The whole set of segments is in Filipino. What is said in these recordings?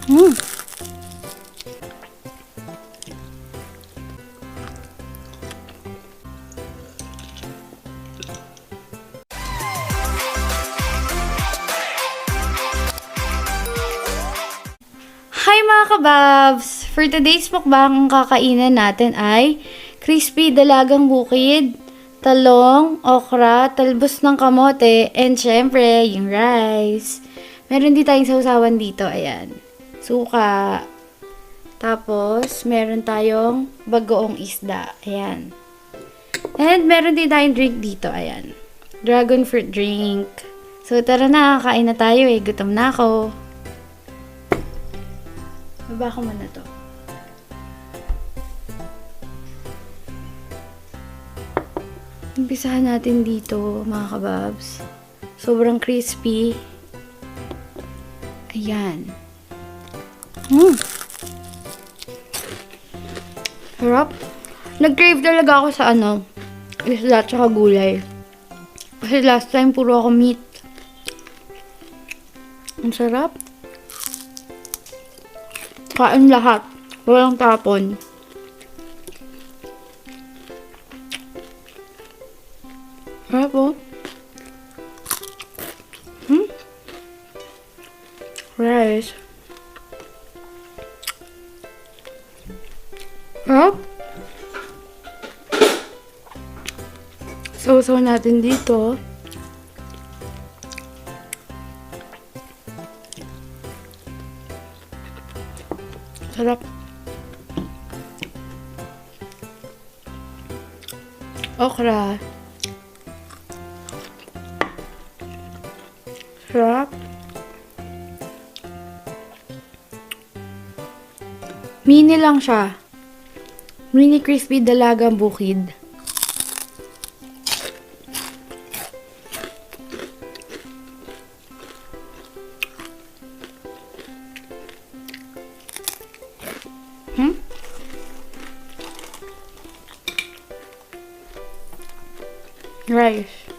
Mm. Hi mga kababs! For today's mukbang, ang kakainan natin ay crispy dalagang bukid, talong, okra, talbos ng kamote, and syempre, yung rice. Meron din tayong sausawan dito, ayan. Suka. Tapos, meron tayong bagoong isda, ayan. And meron din tayong drink dito, ayan. Dragon fruit drink. So, tara na, kain na tayo eh. Gutom na ako. Baba ko muna to. Umpisahan natin dito, mga kababs. Sobrang crispy. Ayan. Sarap. Nag-crave talaga ako sa isda at saka gulay. Kasi last time puro ako meat. Ang sarap. Kain lahat. Walang tapon. Sarap oh. Rice. Sarap. So natin dito. Sarap. Okra. Sarap. Mini lang siya. Mini crispy dalagang bukid. Rice.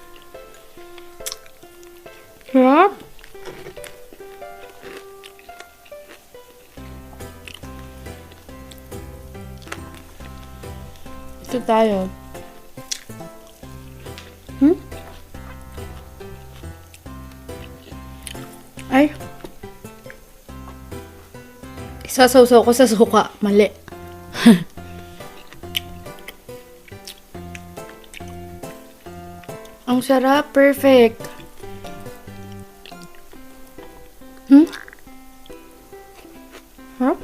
Sarap. Ito tayo. Ay. Isasawsaw ko sa suka. Mali. Ang sarap. Perfect. Sarap.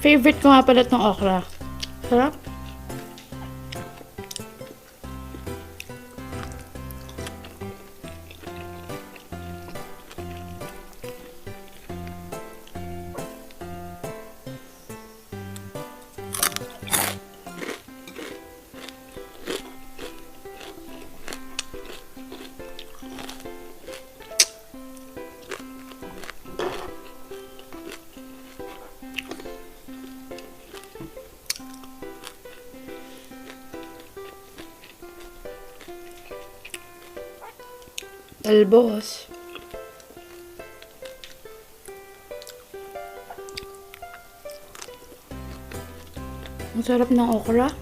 Favorite ko nga pala itong okra. Sarap. Talbos. Ang sarap ng okra.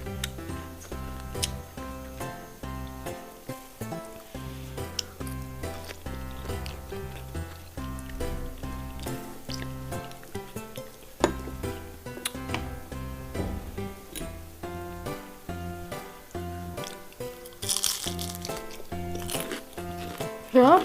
Sarap.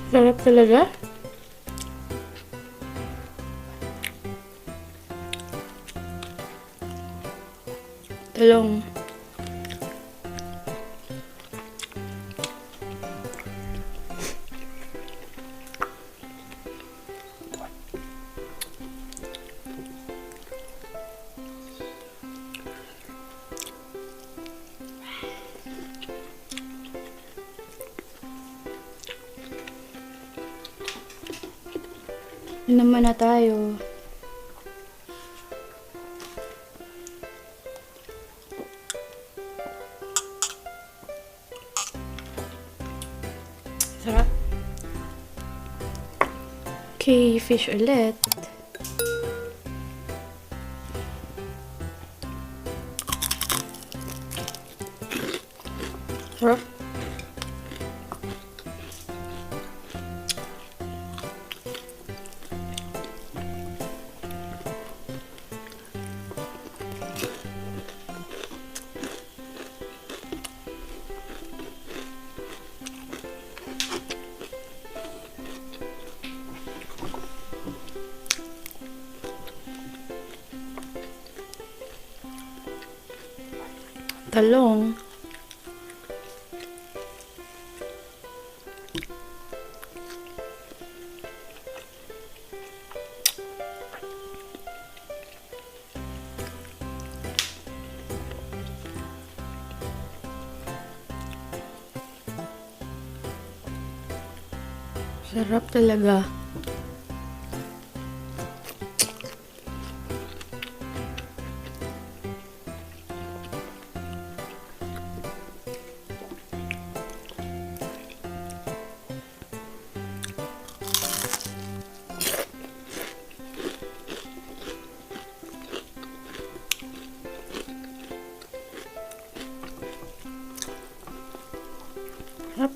Sarap talaga. Talong. Naman na tayo. Sarap. Okay, fish ulit. Sarap. Talong. Sarap talaga. Sarap.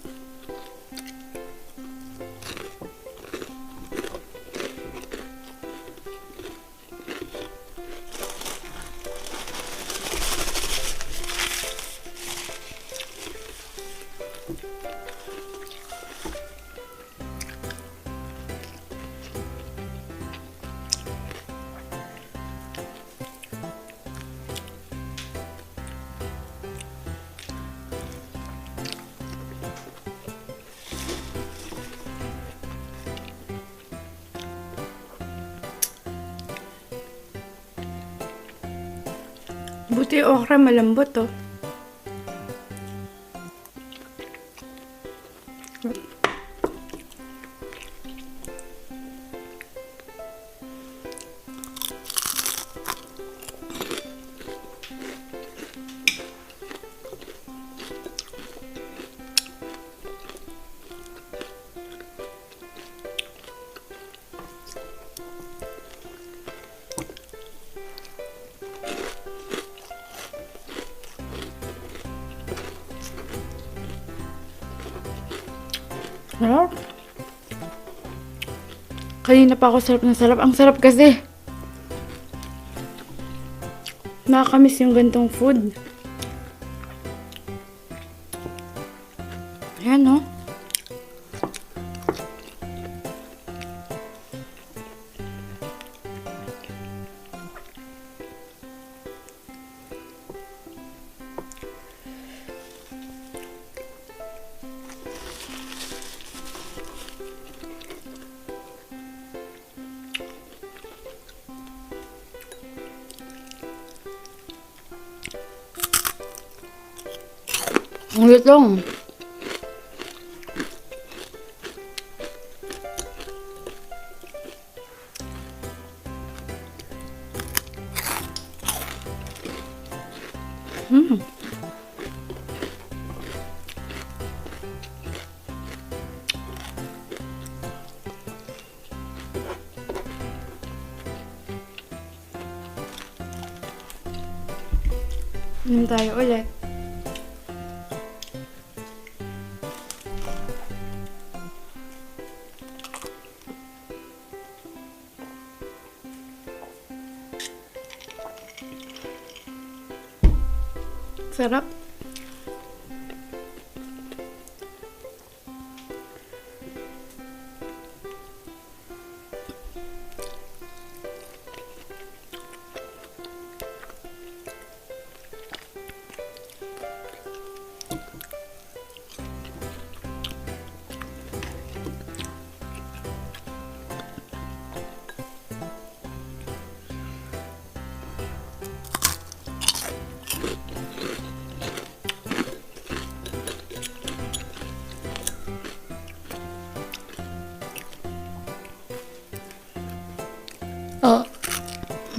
Buti okra malambot to. Sarap. Kanina pa ako sarap na sarap. Ang sarap kasi. Nakakamiss yung gantong food. Ayan, no? Ang lutong. Inom tayo ulit. Sarap.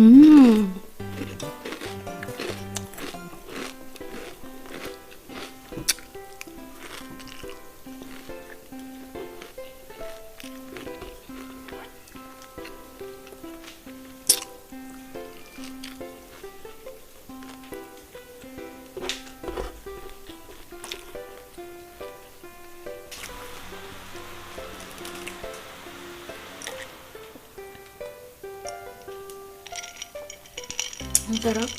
Hmm. Ang sarap.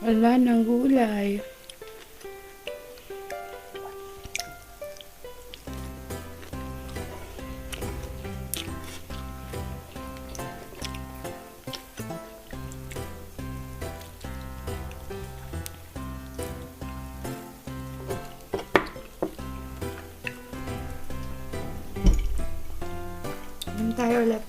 Wala nang gulay. Kain tayo ulit.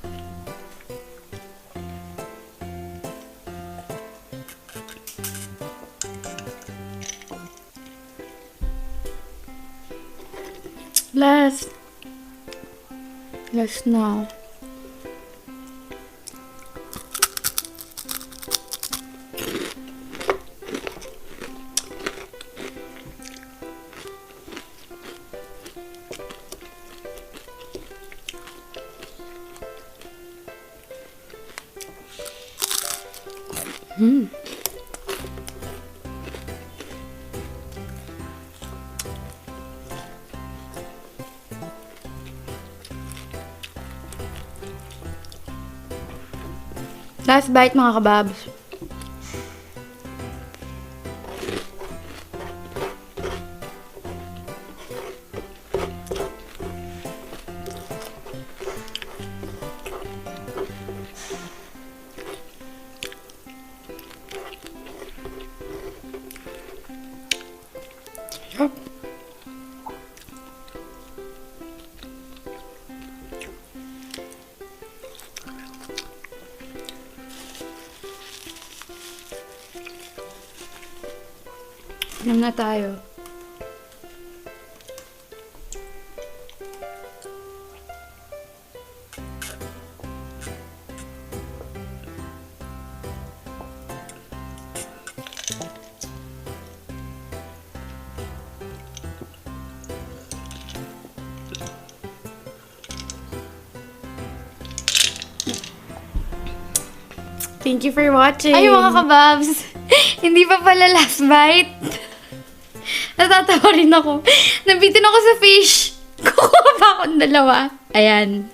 Last now. Last bite mga kababs. Yup. Inom na tayo. Thank you for watching. Ay, mga kababs. Hindi pa pala last bite. Natatawa rin ako. Nabitin ako sa fish. Kukuha pa akong dalawa. Ayan.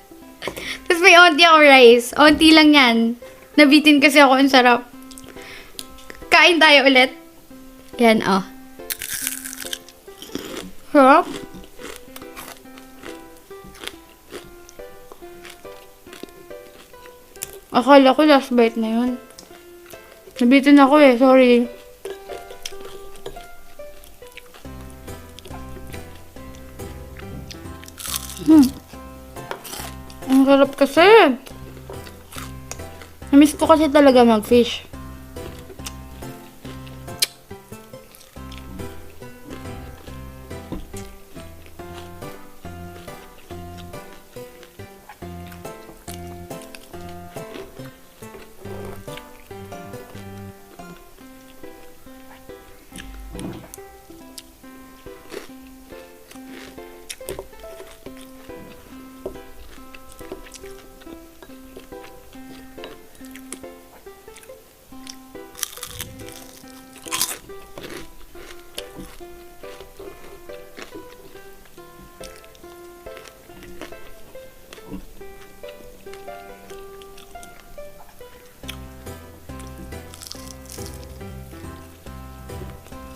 Tapos may onti ako rice. Onti lang yan. Nabitin kasi ako. Ang sarap. Kain tayo ulit. Yan, oh. Sarap. Akala ko last bite na yun. Nabitin ako eh. Sorry. Ang sarap kasi. Namiss ko kasi talaga mag-fish.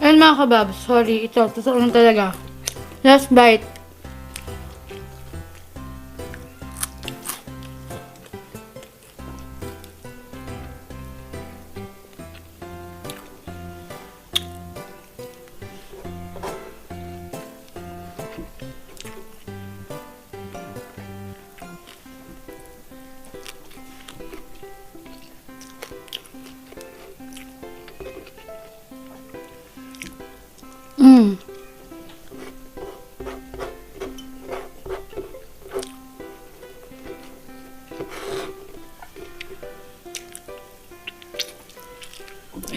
Ayun mga kababs, sorry, ito, totoo lang talaga. Last bite. Mm.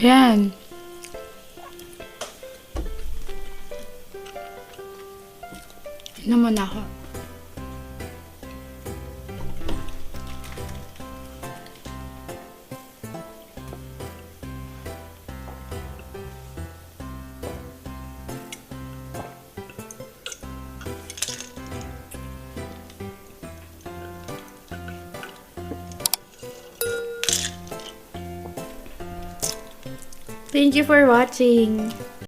Ayan. Inom muna ako. Thank you for watching.